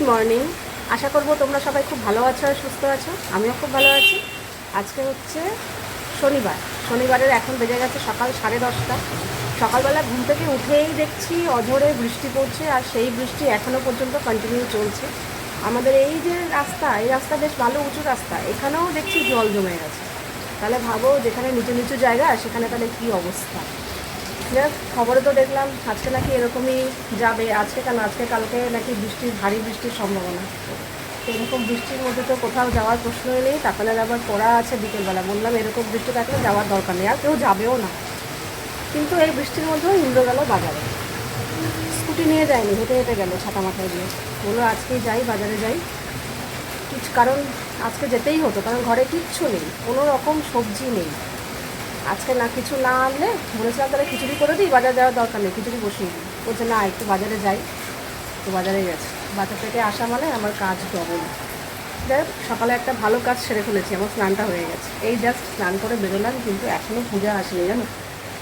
Morning. আশা করব তোমরা সবাই খুব ভালো আছো আর সুস্থ আছো। আমিও খুব ভালো আছি। আজকে হচ্ছে শনিবারের এখন বেজে গেছে সকাল 10:30। সকালবেলা ঘুম থেকে উঠেই দেখছি অঝোরে বৃষ্টি পড়ছে, আর সেই বৃষ্টি এখনও পর্যন্ত কন্টিনিউ চলছে। আমাদের এই যে রাস্তা, এই রাস্তা বেশ ভালো উঁচু রাস্তা, এখানেও দেখছি জল জমে গেছে। তাহলে ভাবো যেখানে নিচু নিচু জায়গা সেখানে তাহলে কী অবস্থা। খবরে তো দেখলাম আজকে নাকি এরকমই যাবে, আজকে কেন আজকে কালকে নাকি ভারী বৃষ্টির সম্ভাবনা। তো এরকম বৃষ্টির মধ্যে তো কোথাও যাওয়ার প্রশ্নই নেই। তাহলে আবার পড়া আছে বিকেলবেলা, বললাম এরকম বৃষ্টি থাকলে যাওয়ার দরকার নেই, আর কেউ যাবেও না। কিন্তু এই বৃষ্টির মধ্যেও ইন্দ্র গেল বাজারে, স্কুটি নিয়ে যায়নি, হেঁটে হেঁটে গেল ছাতা মাথায় দিয়ে। বললো আজকেই যাই, বাজারে যাই। কারণ আজকে যেতেই হতো, কারণ ঘরে কিচ্ছু নেই, কোনো রকম সবজি নেই। আজকে না কিছু না আনলে বলেছিলাম তাহলে খিচুড়ি করে দিই, বাজার যাওয়ার দরকার নেই, খিচুড়ি বসিয়ে দিই। বলছে না একটু বাজারে যাই। তো বাজারে গেছে, বাজার থেকে আসা মানে আমার কাজ ডবল। যাই হোক, সকালে একটা ভালো কাজ সেরে ফেলেছি, আমার স্নানটা হয়ে গেছে। এই জাস্ট স্নান করে বেরোলাম, কিন্তু এখনও পূজা আসেনি জানো।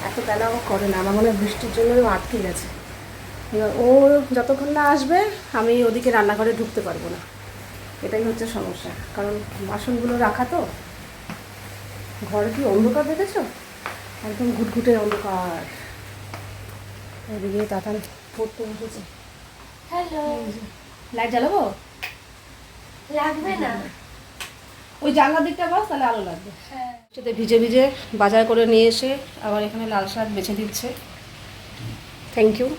এত বেলা ও করে না, আমার মনে হয় বৃষ্টির জন্য আটকে গেছে। এবার ও যতক্ষণ না আসবে আমি ওদিকে রান্নাঘরে ঢুকতে পারবো না, এটাই হচ্ছে সমস্যা। কারণ বাসনগুলো রাখা তো। ঘরে কি অন্ধকার দেখেছো? একদম ঘুটঘুটে অন্ধকার। এদিকে তাতান পড়তে বসেছে। হ্যালো। লাইট জ্বালাবো? লাগবে না। ওই জানলার দিকটা বাস, তাহলে আলো লাগবে। হ্যাঁ। সেটা ভিজে ভিজে বাজার করে নিয়ে এসে আবার এখানে লাল শাক বেছে দিচ্ছে। Thank you.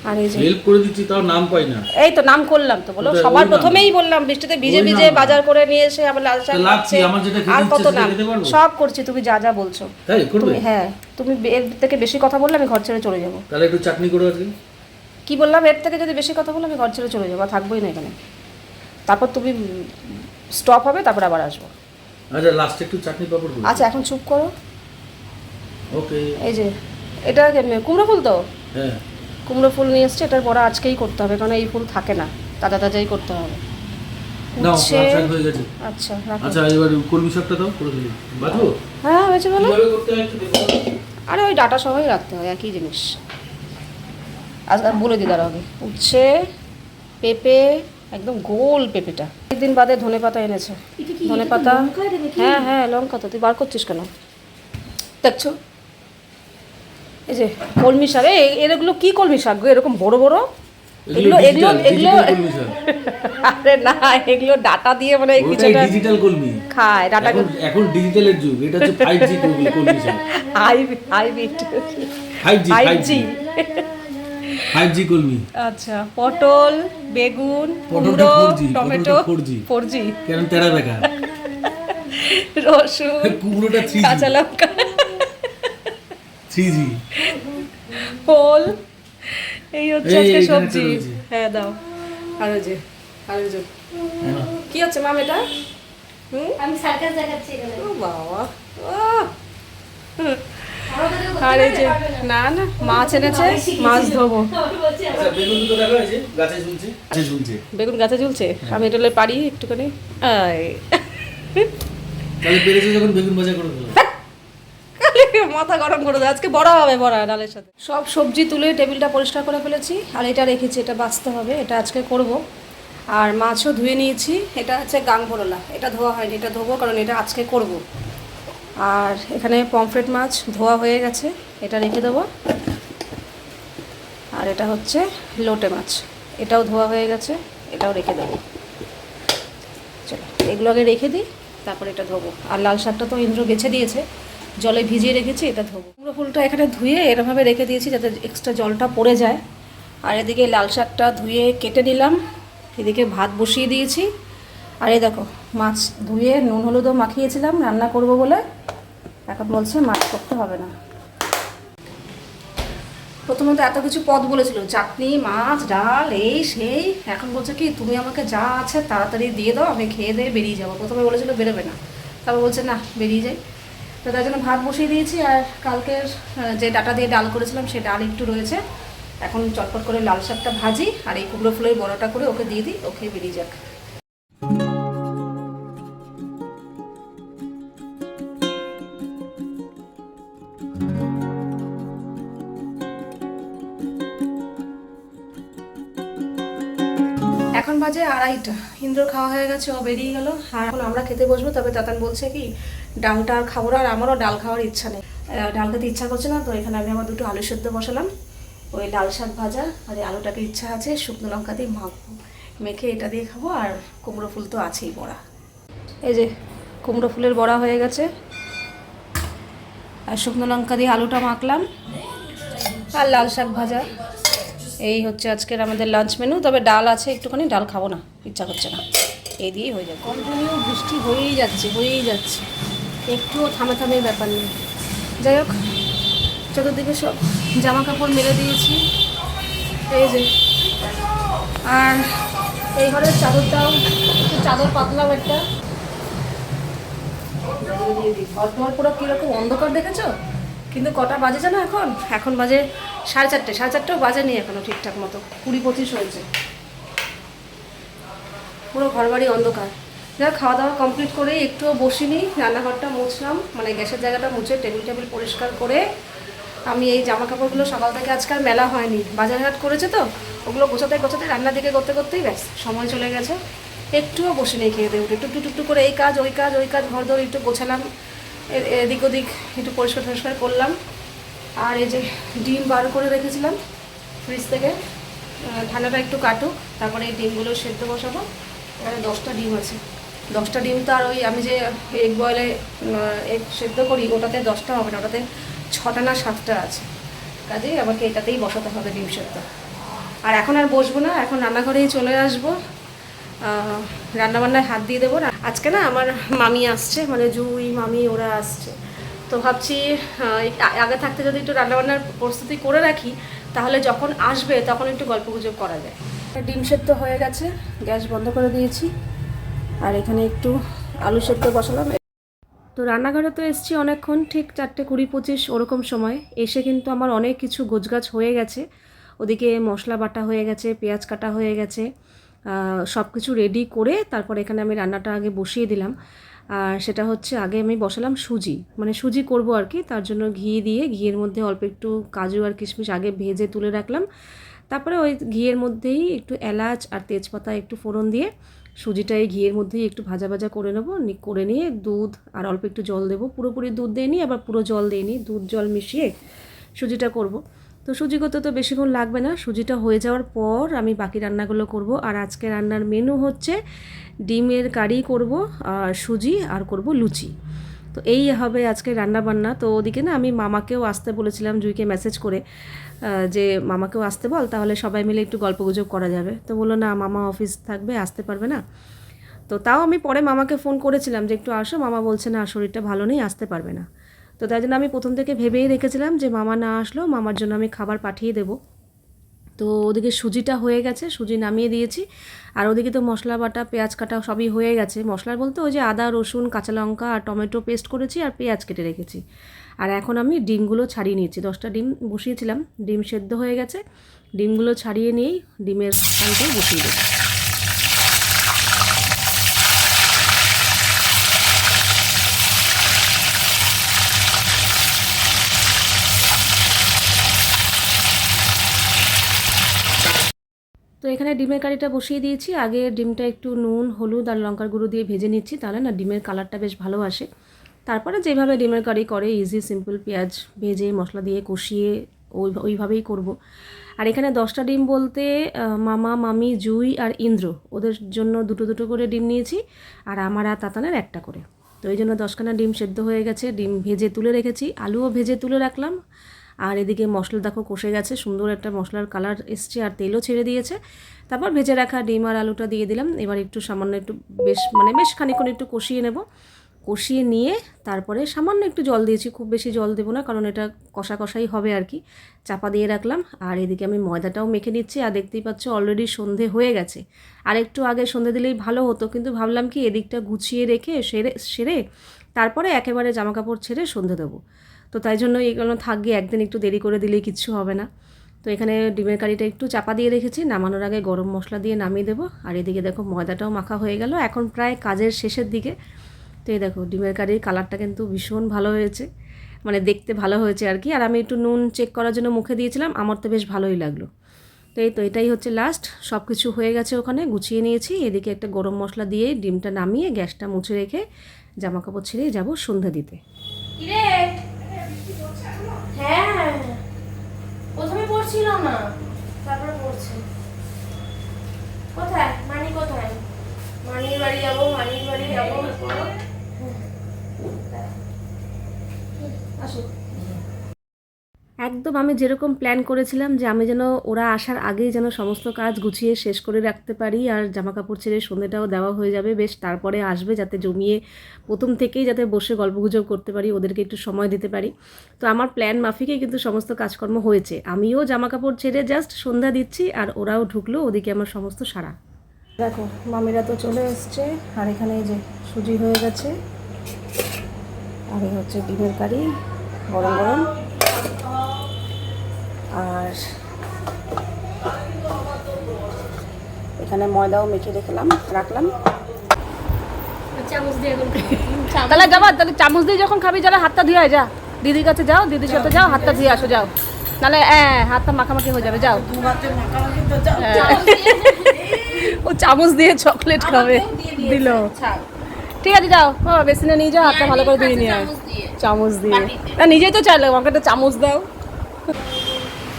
আর এই যে হেল্প করে দিচ্ছি, তাও নাম পাই না। এই তো নাম করলাম তো, বলো ওটা সবার ওই নাম। প্রথমেই বললাম বৃষ্টিতে ভিজে ওই ভিজে নাম। বাজার করে নিয়ে এসে আবার লাল শাক তা লাভ খাচ্ছে। কি? আমার যেটা খেতে আর ইচ্ছে কত সেটা নাম খেতে পারবো? সব করছি, তুমি যা যা বলছো। তাই করবে? হ্যাঁ, তুমি এর থেকে বেশি কথা বললে আমি ঘর ছেড়ে চলে যাবো। তাহলে একটু চাটনি করে আজকে। কি বললাম? এর থেকে যদি বেশি কথা বলো আমি ঘর ছেড়ে চলে যাবো, আর থাকবোই না এখানে। তারপর তুমি স্টপ হবে, তারপর আবার আসবো। আচ্ছা, লাস্টে একটু চাটনি পাপড় করে। আচ্ছা এখন চুপ করো। ওকে। এই যে এটা কুমড়ো ফুল তো, হ্যাঁ। কুমড়ো ফুল নিয়ে এসছে, এটার বড়া আজকেই করতে হবে, কারণ এই ফুল থাকে না, তাজা তাজাই করতে হবে। নাও, উচ্ছে। লাল শাক হয়ে গেছে। আচ্ছা রাখো। আচ্ছা, এবার কলমি শাকটা দাও, করে দিলি বাজবো। হ্যাঁ হয়েছে বলো। কিভাবে করতে হয় একটু দেখো। আরে ওই ডাটা সহই রাখতে হয়, একই জিনিস। আজকে বলে দিই দাঁড়াও আগে। উচ্ছে, পেঁপে, একদম গোল পেঁপেটা। একদিন বাদে ধনেপাতা এনেছে। ধনেপাতা, হ্যাঁ হ্যাঁ লঙ্কা তো, তুই বার করছিস কেন? দেখছো এই যে কলমি শাক, এগুলো কি কলমি শাক গো এরকম বড় বড়? এগুলো এগুলো এগুলো কলমি শাক। আরে না, এগুলো ডাটা দিয়ে মানে ওটাই কিছুটা ডিজিটাল কলমি। খায় ডাটা। এখন ডিজিটালের যুগ, এটা হচ্ছে 5G কলমি শাক। Hybrid 5G 5G। 5G কলমি। আচ্ছা, পটল, বেগুন, পটলটা কুমড়ো, 4G, টমেটো, পটলটা 4G। 4G, কেন তেরা দেখা? রসুন, কুমড়োটা 3G। কাঁচা লঙ্কা, 3G। ফল, এই হচ্ছে এই, আজকে এখানে সবজি। একটা রয়েছে। হ্যাঁ দাও। আর ওই যে আরেকজন কি হচ্ছে মাম এটা? আমি সার্কাস দেখাচ্ছি এখানে। ও বাবা, আর এই যে না না মাছ এনেছে, মাছ ধোবো। আচ্ছা, বেগুন দুটো দেখা হয়েছে, গাছে ঝুলছে। গাছে ঝুলছে। বেগুন গাছে ঝুলছে, আমি এটা পারি একটুখানি। আয় তাহলে পেরেছে যখন বেগুন ভাজা করে দিলাম। মাথা গরম করে দেয়। আজকে বড়া হবে, বড়া ডালের সাথে। সব সবজি তুলে টেবিলটা পরিষ্কার করে ফেলেছি, আর এটা রেখেছি, এটা বাছতে হবে, এটা আজকে করব। আর মাছও ধুয়ে নিয়েছি, এটা হচ্ছে গাংপরোলা, এটা ধোয়া হয়নি, এটা ধোবো কারণ এটা আজকে করব। আর এখানে পমফ্রেট মাছ ধোয়া হয়ে গেছে, এটা রেখে দেবো। আর এটা হচ্ছে লোটে মাছ, এটাও ধোয়া হয়ে গেছে, এটাও রেখে দেবো। চলো এগুলো আগে রেখে দিই, তারপর এটা ধোবো। আর লাল শাকটা তো ইন্দ্র গেছে দিয়েছে, জলে ভিজিয়ে রেখেছি, এটা ধোবো। কুমড়ো ফুলটা এখানে ধুয়ে এরমভাবে রেখে দিয়েছি যাতে এক্সট্রা জলটা পড়ে যায়। আর এদিকে লাল শাকটা ধুয়ে কেটে নিলাম, এদিকে ভাত বসিয়ে দিয়েছি। আর এই দেখো মাছ ধুয়ে নুন হলুদও মাখিয়েছিলাম রান্না করব বলে, এখন বলছে মাছ করতে হবে না। প্রথমে তো এত কিছু পদ বলেছিল, চাটনি, মাছ, ডাল, এই সেই। এখন বলছে কি তুমি আমাকে যা আছে তাড়াতাড়ি দিয়ে দাও, আমি খেয়ে দিয়ে বেরিয়ে যাবো। প্রথমে বলেছিল বেরোবে না, তারপর বলছে না বেরিয়ে যাই। তো তার জন্য ভাত বসিয়ে দিয়েছি। আর কালকের যে ডাটা দিয়ে ডাল করেছিলাম সেই ডাল একটু রয়েছে, এখন চটপট করে লাল শাকটা ভাজি আর এই কুমড়ো ফুলের বড়াটা করে ওকে দিয়ে দিই, ওকে বেরিয়ে যাক। এখন এখন বাজে 2:30। ইন্দ্র খাওয়া হয়ে গেছে, ও বেরিয়ে গেল। আর এখন আমরা খেতে বসবো। তবে তাতান বলছে কি ডালটা আর খাবো না, আর আমারও ডাল খাওয়ার ইচ্ছা নেই, ডাল খেতে ইচ্ছা করছে না। তো এখানে আমি আবার 2টো আলু সেদ্ধ বসালাম, ওই লাল শাক ভাজা, আর এই আলুটাকে ইচ্ছা আছে শুকনো লঙ্কা দিয়ে মাখবো, মেখে এটা দিয়ে খাবো। আর কুমড়ো ফুল তো আছেই বড়া, এই যে কুমড়ো ফুলের বড়া হয়ে গেছে, আর শুকনো লঙ্কা দিয়ে আলুটা মাখলাম, আর লাল শাক ভাজা। এই হচ্ছে আজকের আমাদের লাঞ্চ মেনু। তবে ডাল আছে একটুখানি, ডাল খাবো না, ইচ্ছা করছে না, এই দিয়েই হয়ে যাবে। কন্টিনিউ বৃষ্টি হয়েই যাচ্ছে, একটুও থামে ব্যাপার নেই। যাই হোক, চতুর্দিকে সব জামা কাপড় মেলে দিয়েছি, এই যে। আর এই ঘরের চাদরটাও একটু চাদর পাতলাম একটা। ঘর পুরো কীরকম অন্ধকার দেখেছো? কিন্তু কটা বাজে জানো এখন বাজে 4:30। 4:30টাও বাজেনি এখনো ঠিকঠাক মতো, 20-25 হয়েছে। পুরো ঘর বাড়ি অন্ধকার। যাই খাওয়া দাওয়া কমপ্লিট করেই একটুও বসিনি, রান্নাঘরটা মুছলাম, মানে গ্যাসের জায়গাটা মুছে টেবিল পরিষ্কার করে আমি এই জামা কাপড়গুলো সকাল থেকে আজকাল মেলা হয়নি, বাজারঘাট করেছে তো, ওগুলো গোছাতে রান্নার দিকে করতেই ব্যাস সময় চলে গেছে। একটুও বসে নেই, খেয়ে দিয়ে উঠে টুকটু করে এই কাজ ওই কাজ ঘর দৌড় একটু গোছালাম, এদিক ওদিক একটু পরিষ্কার করলাম। আর এই যে ডিম বার করে রেখেছিলাম ফ্রিজ থেকে, ঠান্ডাটা একটু কাটুক, তারপরে এই ডিমগুলো সেদ্ধ বসাবো। এখানে 10টা ডিম আছে, 10টা ডিম তো আর ওই আমি যে এগ বয়েলে এগ সেদ্ধ করি ওটাতে 10টা হবে না, ওটাতে 6টা না 7টা আছে, কাজেই আমাকে এটাতেই বসাতে হবে ডিম সেদ্ধ। আর এখন আর বসবো না, এখন রান্নাঘরেই চলে আসবো, রান্নাবান্নায় হাত দিয়ে দেবো। আজকে না আমার মামি আসছে, মানে জুই মামি ওরা আসছে, তো ভাবছি আগে থাকতে যদি একটু রান্নাবান্নার প্রস্তুতি করে রাখি, তাহলে যখন আসবে তখন একটু গল্পগুজব করা যায়। ডিম সেদ্ধ হয়ে গেছে, গ্যাস বন্ধ করে দিয়েছি, আর এখানে একটু আলু সেদ্ধ বসালাম। তো রান্নাঘরে তো এসেছি অনেকক্ষণ, ঠিক 4:20-25 ওরকম সময় এসে কিন্তু আমার অনেক কিছু গোছগাছ হয়ে গেছে। ওদিকে মশলা বাটা হয়ে গেছে, পেঁয়াজ কাটা হয়ে গেছে, সব কিছু রেডি করে তারপর এখানে আমি রান্নাটা আগে বসিয়ে দিলাম। আর সেটা হচ্ছে আগে আমি বসালাম সুজি, মানে সুজি করব আর কি, তার জন্য ঘিয়ের মধ্যে অল্প একটু কাজু আর কিশমিশ আগে ভেজে তুলে রাখলাম। তারপরে ওই ঘিয়ের মধ্যেই একটু এলাচ আর তেজপাতা একটু ফোড়ন দিয়ে সুজিটা এই ঘিয়ের মধ্যেই একটু ভাজা করে নেবো, করে নিয়ে দুধ আর অল্প একটু জল দেবো, পুরোপুরি দুধ দিইনি আবার পুরো জল দিইনি, দুধ জল মিশিয়ে সুজিটা করব। তো সুজি করতে তো বেশিক্ষণ লাগবে না, সুজিটা হয়ে যাওয়ার পর আমি বাকি রান্নাগুলো করব। আর আজকে রান্নার মেনু হচ্ছে ডিমের কারি করব, আর সুজি আর করব লুচি। তো এই হবে আজকে রান্না বান্না। তো ওদিকে না আমি মামাকেও আসতে বলেছিলাম, জুইকে মেসেজ করে যে মামাকেও আসতে বল, তাহলে সবাই মিলে একটু গল্পগুজব করা যাবে। তো বললো না, মামা অফিস থাকবে, আসতে পারবে না। তো তাও আমি পরে মামাকে ফোন করেছিলাম যে একটু আসো, মামা বলছে না শরীরটা ভালো নেই, আসতে পারবে না। তো তাই জন্য আমি প্রথম থেকে ভেবেই রেখেছিলাম যে মামা না আসলেও মামার জন্য আমি খাবার পাঠিয়ে দেবো। তো ওদিকে সুজিটা হয়ে গেছে, সুজি নামিয়ে দিয়েছি। আর ওদিকে তো মশলা বাটা পেঁয়াজ কাটা সবই হয়ে গেছে। মশলার বলতে ওই যে আদা রসুন কাঁচা লঙ্কা আর টমেটো পেস্ট করেছি, আর পেঁয়াজ কেটে রেখেছি। আর এখন আমি ডিমগুলো ছাড়িয়ে নিয়েছি, 10টা ডিম বসিয়েছিলাম, ডিম সেদ্ধ হয়ে গেছে, ডিমগুলো ছাড়িয়ে নিয়েই ডিমের কারিটাই বসিয়ে দেবো। তো এখানে ডিমের কারিটা বসিয়ে দিয়েছি। আগে ডিমটা একটু নুন হলুদ আর লঙ্কার গুঁড়ো দিয়ে ভেজে নিচ্ছি, তাহলে না ডিমের কালারটা বেশ ভালো আসে। তারপরে যেভাবে ডিমের কারি করে ইজি সিম্পল, পেঁয়াজ ভেজে মশলা দিয়ে কষিয়ে ওইভাবেই করব। আর এখানে 10টা ডিম বলতে মামা মামি জুই আর ইন্দ্র ওদের জন্য দুটো করে ডিম নিয়েছি, আর আমার আর তাতানের একটা করে। তো এই জন্য 10খানা ডিম সেদ্ধ হয়ে গেছে, ডিম ভেজে তুলে রেখেছি, আলুও ভেজে তুলে রাখলাম। আর এদিকে মশলা দেখো কষে গেছে, সুন্দর একটা মশলার কালার এসছে আর তেলও ছেড়ে দিয়েছে। তারপর ভেজে রাখা ডিম আর আলুটা দিয়ে দিলাম। এবার একটু সামান্য একটু বেশ খানিকক্ষণ একটু কষিয়ে নেব, কষিয়ে নিয়ে তারপরে সামান্য একটু জল দিয়েছি, খুব বেশি জল দেবো না, কারণ এটা কষাই হবে আর কি। চাপা দিয়ে রাখলাম। আর এদিকে আমি ময়দাটাও মেখে নিচ্ছি। আর দেখতেই পাচ্ছ অলরেডি সন্ধে হয়ে গেছে, আর একটু আগে সন্ধে দিলেই ভালো হতো, কিন্তু ভাবলাম কি এদিকটা গুছিয়ে রেখে সেরে তারপরে একেবারে জামাকাপড় ছেড়ে সন্ধে দেবো। তো তাই জন্য এগুলো থাকবে, একদিন একটু দেরি করে দিলেই কিচ্ছু হবে না। তো এখানে ডিমের কারিটা একটু চাপা দিয়ে রেখেছি, নামানোর আগে গরম মশলা দিয়ে নামিয়ে দেবো। আর এদিকে দেখো ময়দাটাও মাখা হয়ে গেল, এখন প্রায় কাজের শেষের দিকে। তো এই দেখো ডিমের কারির কালারটা কিন্তু ভীষণ ভালো হয়েছে, মানে দেখতে ভালো হয়েছে আর কি। আর আমি একটু নুন চেক করার জন্য মুখে দিয়েছিলাম, আমার তো বেশ ভালোই লাগলো। তো এই তো এটাই হচ্ছে লাস্ট, সব কিছু হয়ে গেছে, ওখানে গুছিয়ে নিয়েছি। এদিকে একটা গরম মশলা দিয়ে ডিমটা নামিয়ে গ্যাসটা মুছে রেখে জামা কাপড় ছেড়ে যাবো সন্ধ্যা দিতে। কিরে? হ্যাঁ, প্রথমে পড়ছিল না, তারপরে পড়ছে। কোথায় মানি? কোথায় মানির বাড়ি যাবো? মানির বাড়ি যাবো। আসো। একদম আমি যেরকম প্ল্যান করেছিলাম যে আমি যেন ওরা আসার আগেই যেন সমস্ত কাজ গুছিয়ে শেষ করে রাখতে পারি, আর জামা কাপড় ছেড়ে সন্ধ্যেটাও দেওয়া হয়ে যাবে, বেশ তারপরে আসবে, যাতে জমিয়ে প্রথম থেকেই যাতে বসে গল্পগুজব করতে পারি, ওদেরকে একটু সময় দিতে পারি। তো আমার প্ল্যান মাফিকই কিন্তু সমস্ত কাজকর্ম হয়েছে। আমিও জামা কাপড় ছেড়ে জাস্ট সন্ধ্যা দিচ্ছি, আর ওরাও ঢুকলো, ওদিকে আমার সমস্ত সারা। দেখো মামিরা তো চলে এসছে, আর এখানে এই যে সুজি হয়ে গেছে, আর এই হচ্ছে ডিমের কারি গরম গরম, আর এখানে ময়দাও মেখে রাখলাম। চামচ দিয়ে তাহলে যাবা, তাহলে চামচ দিয়ে যখন খাবি যারা হাতটা ধুয়ে যা, দিদির কাছে যাও, দিদির সাথে যাও, হাতটা ধুয়ে আসো, যাও, নাহলে হাতটা মাখামাখি হয়ে যাবে, যাও। ও চামচ দিয়ে চকলেট খাবে, দিল। ঠিক আছে যাও, বেসিনে নিয়ে যাও, হাতটা ভালো করে ধুয়ে নিয়ে আয় চামচ দিয়ে। না নিজেই তো চাইলে আমাকে একটা চামচ দাও।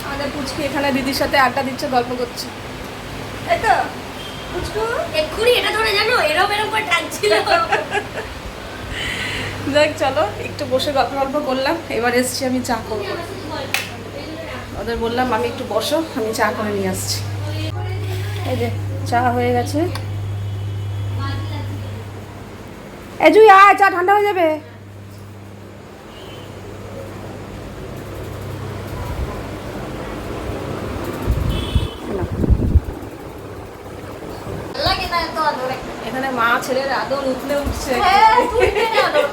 আমাদের পুচকি এখানে দিদির সাথে আড্ডা দিচ্ছে, গল্প করছে, এই তো পুচকু। এক্ষুনি এটা ধরে জানো, এরকম এরকম করে টানছিল। দেখ চলো একটু বসে গল্প করলাম, এবার এসছি আমি চা করবো। ওদের বললাম আমি একটু বসো, আমি চা করে নিয়ে আসছি। এই যে চা হয়ে গেছে। এই জুই আয়, চা ঠান্ডা হয়ে যাবে। লাগে না এত আদর একটা। এখানে মা ছেলের আদর উঠলে উঠছে, হ্যাঁ, তুলবে না আদর।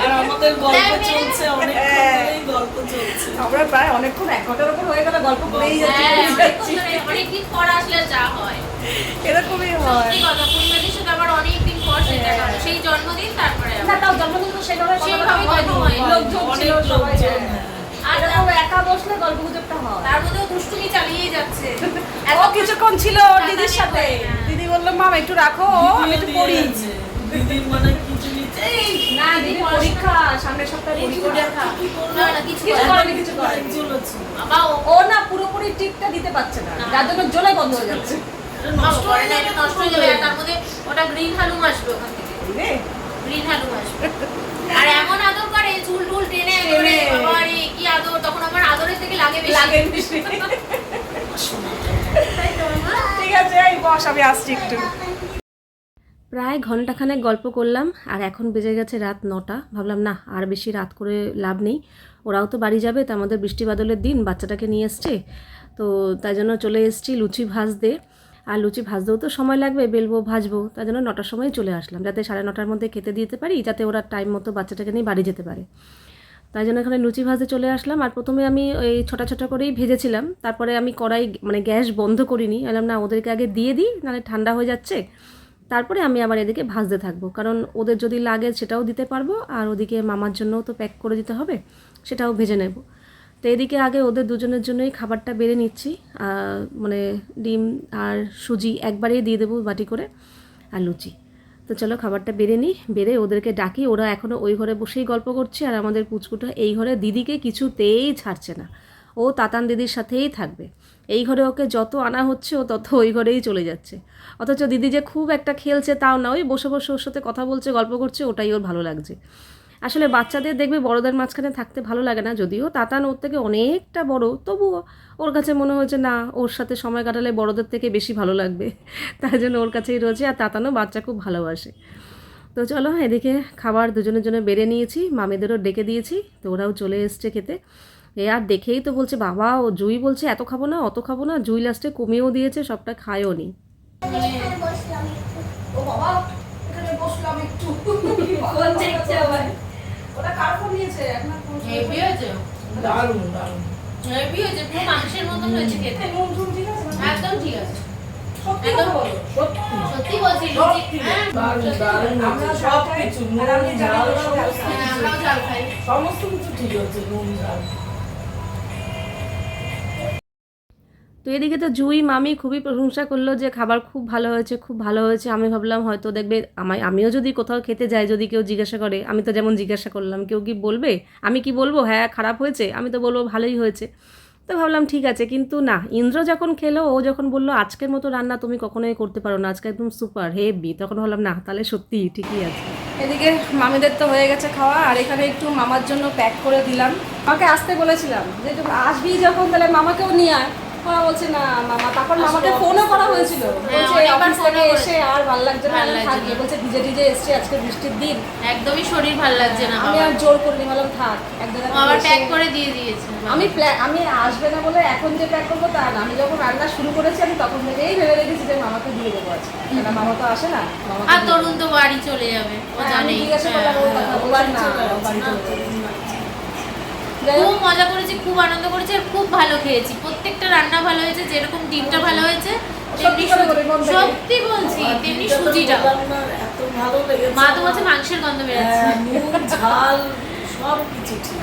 আর আমাদের গল্প চলছে, অনেক গল্প চলছে। আমরা প্রায় অনেকক্ষণ 1 ঘন্টার উপর হয়ে গেল গল্প করেই যাচ্ছি। অনেকদিন পর আসলে যা হয় এরকমই হয়। সত্যি কথা, পূর্ণিমাদির সাথে আবার অনেকদিন পর সেটা হয়। সেই জন্মদিন, তারপরে না তাও জন্মদিন তো সেভাবে হয়। লোকজন ছিল সবাই, আর এরকম একা বসলে গল্প গুজবটা হয়। তার মধ্যেও দুষ্টুমি চালিয়েই যাচ্ছে। ও কিছুক্ষণ ছিল দিদির সাথে, দিদি বললো মা একটু রাখো, আমি একটু পড়ি। দিদির মানে কিছু নিচ্ছে। না দিদি পরীক্ষা, সামনের সপ্তাহে পরীক্ষা। না না, কিছু কিছু করেনি। বাবা ও না পুরোপুরি টিপটা দিতে পারছে না, যার জন্য জলে বন্ধ হয়ে যাচ্ছে। নষ্ট হয়ে যায়, এটা নষ্ট হয়ে যাবে। আর তার মধ্যে ওটা গ্রিন হালুম আসবে ওখান থেকে, গ্রিন হালুম আসবে। আর এমন আদর করে, চুল টুল টেনে করে, বাবা রে কি আদর! তখন আমার আদরের থেকে লাগে বেশি। ঠিক আছে এই বস, আমি আসছি একটু। প্রায় ঘন্টাখানেক গল্প করলাম, আর এখন বেজে গেছে রাত 9টা। ভাবলাম না আর বেশি রাত করে লাভ নেই, ওরাও তো বাড়ি যাবে, তো আমাদের বৃষ্টি বাদলের দিন, বাচ্চাটাকে নিয়ে এসছে, তো তাই জন্য চলে এসেছি লুচি ভাজতে। আর লুচি ভাজতেও তো সময় লাগবে, বেলবো ভাজবো, তাই জন্য 9টার সময় চলে আসলাম, যাতে 9:30টার মধ্যে খেতে দিতে পারি, যাতে ওরা টাইম মতো বাচ্চাটাকে নিয়ে বাড়ি যেতে পারে। তাই জন্য এখানে লুচি ভাজতে চলে আসলাম। আর প্রথমে আমি ওই ছোটা ছোটা করেই ভেজেছিলাম, তারপরে আমি কড়াই মানে গ্যাস বন্ধ করিনি, বললাম না ওদেরকে আগে দিয়ে দিই, নাহলে ঠান্ডা হয়ে যাচ্ছে, তারপরে আমি আবার এদিকে ভাজতে থাকবো, কারণ ওদের যদি লাগে সেটাও দিতে পারবো, আর ওদিকে মামার জন্যও তো প্যাক করে দিতে হবে, সেটাও ভেজে নেব। তো এদিকে আগে ওদের দুজনের জন্যই খাবারটা বেড়ে নিচ্ছি, মানে ডিম আর সুজি একবারেই দিয়ে দেবো বাটি করে, আর লুচি। তো চলো খাবারটা বেড়ে নিই, বেড়ে ওদেরকে ডাকি, ওরা এখনও ওই ঘরে বসেই গল্প করছে, আর আমাদের পুচকুটা এই ঘরে দিদিকে কিছুতেই ছাড়ছে না, ও তাতান দিদির সাথেই থাকবে। এই ঘরে ওকে যত আনা হচ্ছে ও তত ওই ঘরেই চলে যাচ্ছে, অথচ দিদি যে খুব একটা খেলছে তাও না, ওই বসে বসে ওর সাথে কথা বলছে, গল্প করছে, ওটাই ওর ভালো লাগছে। আসলে বাচ্চাদের দেখবে বড়দের মাঝখানে থাকতে ভালো লাগে না, যদিও তাতান ওর থেকে অনেকটা বড়, তবুও ওর কাছে মনে হয়েছে না ওর সাথে সময় কাটালে বড়দের থেকে বেশি ভালো লাগবে, তাই জন্য ওর কাছেই রয়েছে। আর তাতানও বাচ্চা খুব ভালোবাসে। তো চলো এদিকে খাবার দুজনের জন্য বেড়ে নিয়েছি, মামিদেরও ডেকে দিয়েছি, তো ওরাও চলে এসছে খেতে। আর দেখেই তো বলছে বাবা, ও জুই বলছে এত খাবো না, অত খাবো না, জুই লাস্টে কমিয়েও দিয়েছে, সবটা খায়ও নি। ও বাবা এখানে বসলাম একটু, কোন দেখছে আবার? ওটা কার ফোন নিয়েছে এখন? হেভি হয়েছে, দারুণ দারুণ। হেভি হয়েছে, পুরো মাংসের মতন হয়েছে খেতে। নুন ঠিক আছে? একদম ঠিক আছে, সত্যি একদম বলো, সত্যি সত্যি বলছি। সত্যি হ্যাঁ, দারুণ দারুণ। আমরা সব কিছু নুন ঝাল হ্যাঁ, আমরাও ঝাল খাই। সমস্ত কিছু ঠিক আছে, নুন ঝাল। তো এদিকে তো জুই মামি খুবই প্রশংসা করলো যে খাবার খুব ভালো হয়েছে, খুব ভালো হয়েছে। আমি ভাবলাম হয়তো দেখবে আমিও যদি কোথাও খেতে যাই, যদি কেউ জিজ্ঞাসা করে, আমি তো যেমন জিজ্ঞাসা করলাম, কেউ কি বলবে, আমি কি বলবো হ্যাঁ খারাপ হয়েছে, আমি তো বলবো ভালোই হয়েছে। তো ভাবলাম ঠিক আছে, কিন্তু না, ইন্দ্র যখন খেলো, ও যখন বললো আজকের মতো রান্না তুমি কখনোই করতে পারো না, আজকে একদম সুপার হেভি, তখন ভাবলাম না তাহলে সত্যি ঠিকই আছে। এদিকে মামিদের তো হয়ে গেছে খাওয়া, আর এখানে একটু মামার জন্য প্যাক করে দিলাম। আমাকে আসতে বলেছিলাম যে আসবি যখন তাহলে মামাকেও নিয়ে আয়, ওরা বলছে না মামা। তারপর মামাকে ফোনও করা হয়েছিল, বলছে অফিস থেকে এসে আর ভালো লাগছে না, থাকি, বলছে ভিজে ভিজে এসছে, আজকে বৃষ্টির দিন, একদমই শরীর ভালো লাগছে না। আমি আর জোর করিনি, বললাম থাক এক আবার প্যাক জায়গায়। করে দিয়ে দিয়েছে। আমি আসবে না বলে এখন যে প্যাক করবো তা না, আমি যখন রান্না শুরু করেছি আমি তখন থেকেই ভেবে রেখেছি যে মামাকে দিয়ে দেবো আজকে, কারণ মামা তো আসে না। আর তরুণ তো বাড়ি চলে যাবে, ও জানেই। জিজ্ঞাসা করলাম ওর কথা, ও বাড়ি চলে যাবে। খুব মজা করেছি, খুব আনন্দ করেছি, আর খুব ভালো খেয়েছি। প্রত্যেকটা রান্না ভালো হয়েছে, যেরকম ডিমটা ভালো হয়েছে তেমনি সত্যি বলছি, তেমনি সুজিটা। এত ভালো লেগেছে। মা তো বলছে মাংসের গন্ধ বেরোচ্ছে। নুন ঝাল সব কিছু ঠিক।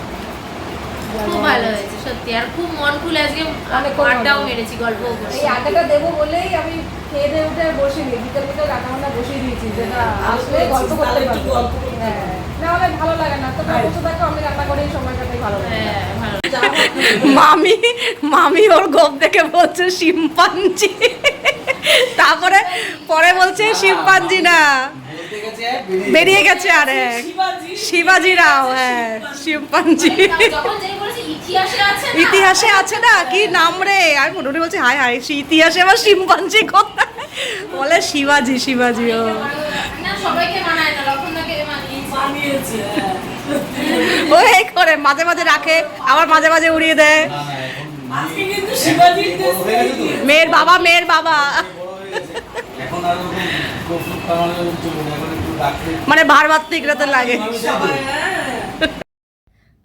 খুব ভালো হয়েছে সত্যি, আর খুব মন খুলে আজকে অনেকক্ষণ আড্ডাও মজা। মেরেছি, গল্পও করেছি। এই আড্ডাটা দেবো বলেই আমি খেয়ে দিয়ে উঠে বসে নিই, বিকেল বিকেল রান্না বান্না বসিয়ে দিয়েছি, যে না আসলে গল্প করতে একটু পারবো। গল্প করতে হ্যাঁ, না হলে ভালো লাগে না, তোমরা বসে থাকো, আমি রান্না করেই সময় কাটাই, ভালো লাগে। হ্যাঁ, ভালো। মামি ওর গোপ দেখে বলছে শিম্পাঞ্জি, তারপরে পরে বলছে শিম্পাঞ্জি না, বলতে গেছে বেরিয়ে গেছে আর এক শিবাজি রাও, হ্যাঁ শিম্পাঞ্জি। যখন যেই বলেছে ইতিহাসে আছে না, ইতিহাসে আছে না, কি নাম রে, আমি মোটামুটি বলছি হায় হায়, ইতিহাসে আবার শিম্পাঞ্জি কোথায়, বলে শিবাজি ও। না সবাইকে মানায় না, লক্ষণদাকে মানিয়েছে। বানিয়েছে। ও এই করে মাঝে মাঝে রাখে, আবার মাঝে মাঝে উড়িয়ে দেয়। না না এখন আজকে কিন্তু শিবাজির বড় হয়ে গেছে তো। মেয়ের বাবা বড় হয়ে গেছে। এখন আর ওরকম গোফরুট খাওয়ানো চলবে না, এখন একটু ডাকতে মানে ভার ভাবতে এগুলোতে লাগে। সবাই হ্যাঁ।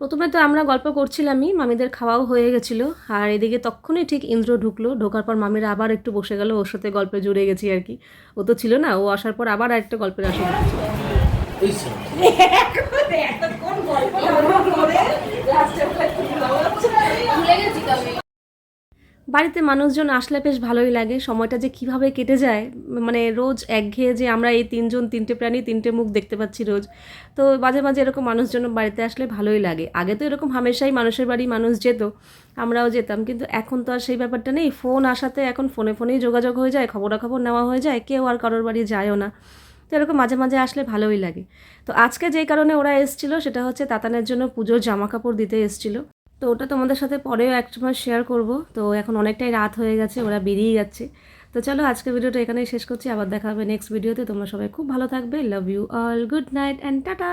প্রথমে তো আমরা গল্প করছিলামই, মামিদের খাওয়াও হয়ে গেছিলো, আর এদিকে তখনই ঠিক ইন্দ্র ঢুকলো, ঢোকার পর মামিরা আবার একটু বসে গেল, ওর সাথে গল্পে জুড়ে গেছি আর কি। ও তো ছিল না, ও আসার পর আবার একটা গল্পের আসর। এই সব। ভুলে গেছি তবে। বাড়িতে মানুষজন আসলে বেশ ভালোই লাগে, সময়টা যে কিভাবে কেটে যায়, মানে রোজ একঘেয়ে যে আমরা এই তিনটে প্রাণী তিনটে মুখ দেখতে পাচ্ছি রোজ, তো মাঝে মাঝে এরকম মানুষজন বাড়িতে আসলে ভালোই লাগে। আগে তো এরকম হামেশাই মানুষের বাড়ি মানুষ যেত, আমরাও যেতাম, কিন্তু এখন তো আর সেই ব্যাপারটা নেই। ফোন আসাতে এখন ফোনেই যোগাযোগ হয়ে যায়, খবরাখবর নেওয়া হয়ে যায়, কেউ আর কারোর বাড়ি যায়ও না। তো এরকম মাঝে মাঝে আসলে ভালোই লাগে। তো আজকে যেই কারণে ওরা এসেছিলো সেটা হচ্ছে তাতানের জন্য পুজোর জামা কাপড় দিতে এসেছিলো, তো ওটা তোমাদের সাথে পরেও একসময় শেয়ার করব। তো এখন অনেকটাই রাত হয়ে গেছে, ওরা বেরিয়ে যাচ্ছে। তো চলো আজকের ভিডিওটা এখানেই শেষ করছি, আবার দেখা হবে নেক্সট ভিডিওতে। তোমরা সবাই খুব ভালো থাকবে, love you all, good night and tata.